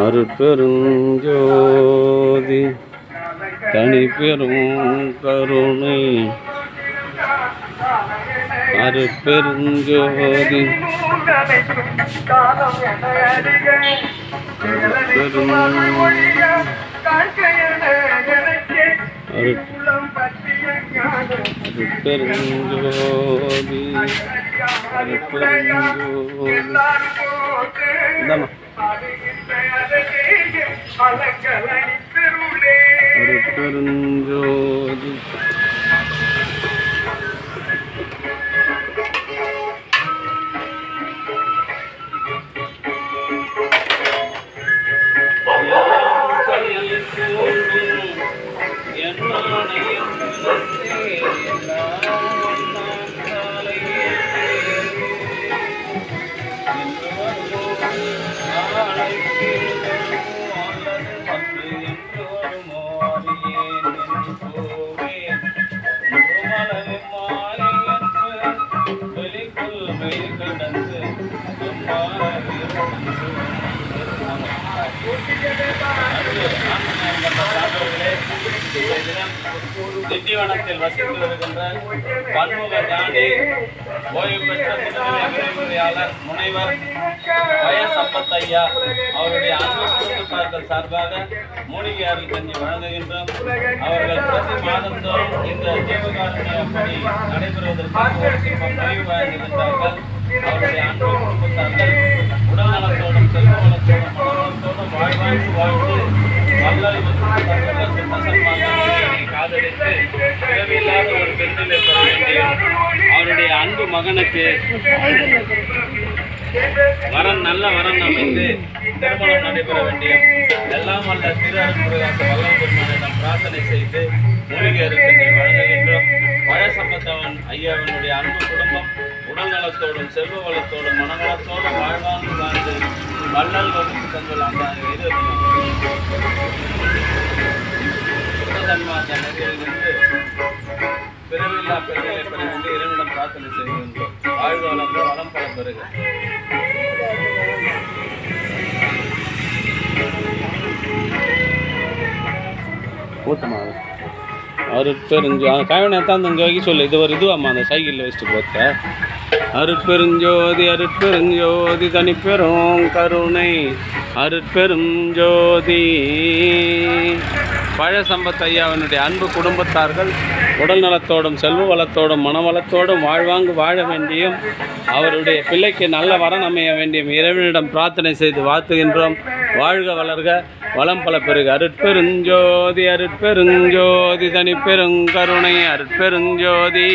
அருட்பெருஞ்சோதி தனிப்பெரும் கருணை அருட்பெருஞ்சோதி அருட்பெருஞ்சோதி திண்டிவனத்தில் வசித்து வருகின்ற பன்முக ஞானி ஓய்வு பெற்ற முதுநிலை விரிவுரையாளர் முனைவர் வயசம்பத் ஐயா அவருடைய அன்பு குடும்பத்தார்கள் சார்பாக மூலிகை அருள் கஞ்சி வழங்குகின்றோம். அவர்கள் பிரதி மாதந்தோறும் இந்த ஜீவகாருண்ய பணி நடைபெறுவதற்காக ஒரு சிற்பம் நிறைவு வழங்குகின்றார்கள். அவருடைய அன்பு குடும்பத்தார்கள் உடல் நலத்தோடும் செல்வ வளத்தோடும் மனநலத்தோடும் வாழ்வாழ்வு வாழ்ந்து வல்லல் சித்த சன்மார்க்கத்தை காதலித்து தேவையில்லாத ஒரு பெண்ணிலை பெற வேண்டியும் அவருடைய அன்பு மகனுக்கு நல்ல வரன் அமைந்து திருமணம் நடைபெற வேண்டியும் எல்லாம் வல்ல திரு அருட்புரியாத்த வல்லல் பெருமானிடம் பிரார்த்தனை செய்து மூலிகை அருட்கஞ்சி வழங்குகின்றோம். வயசம்பத்தவன் ஐயாவினுடைய அன்பு குடும்பம் உடல் நலத்தோடும் செல்வ வளத்தோடும் மனநலத்தோடும் வாழ்வாங்கு வாழ்ந்து வள்ளல் தங்கள் அந்த இது நெறியிலிருந்து பிறவில்லா பெருநிலை பெற வேண்டி இறைவனிடம் பிரார்த்தனை செய்கின்றோம். வாழ்வு வளர்ந்த வளம் பல பெறுக. அருட்பெருஞ்சோதி சொல்லு இது ஒரு இதுவாம்மா அந்த சைக்கிளில் வச்சுட்டு போத்த அருட்பெருஞ்சோதி அருட்பெருஞ்சோதி தனிப்பெரும் கருணை அருட்பெருஞ்சோதி பழசம்பத் ஐயாவினுடைய அன்பு குடும்பத்தார்கள் உடல் நலத்தோடும் செல்வ வளத்தோடும் மனவளத்தோடும் வாழ்வாங்கு வாழ வேண்டியும் அவருடைய பிள்ளைக்கு நல்ல வரன் அமைய வேண்டியும் இறைவனிடம் பிரார்த்தனை செய்து வாழ்த்துகின்றோம். வாழ்க வளர்க வளம் பல பெருக. அருட்பெருஞ்சோதி அருட்பெருஞ்சோதி தனிப்பெருங்கருணை அருட்பெருஞ்சோதி.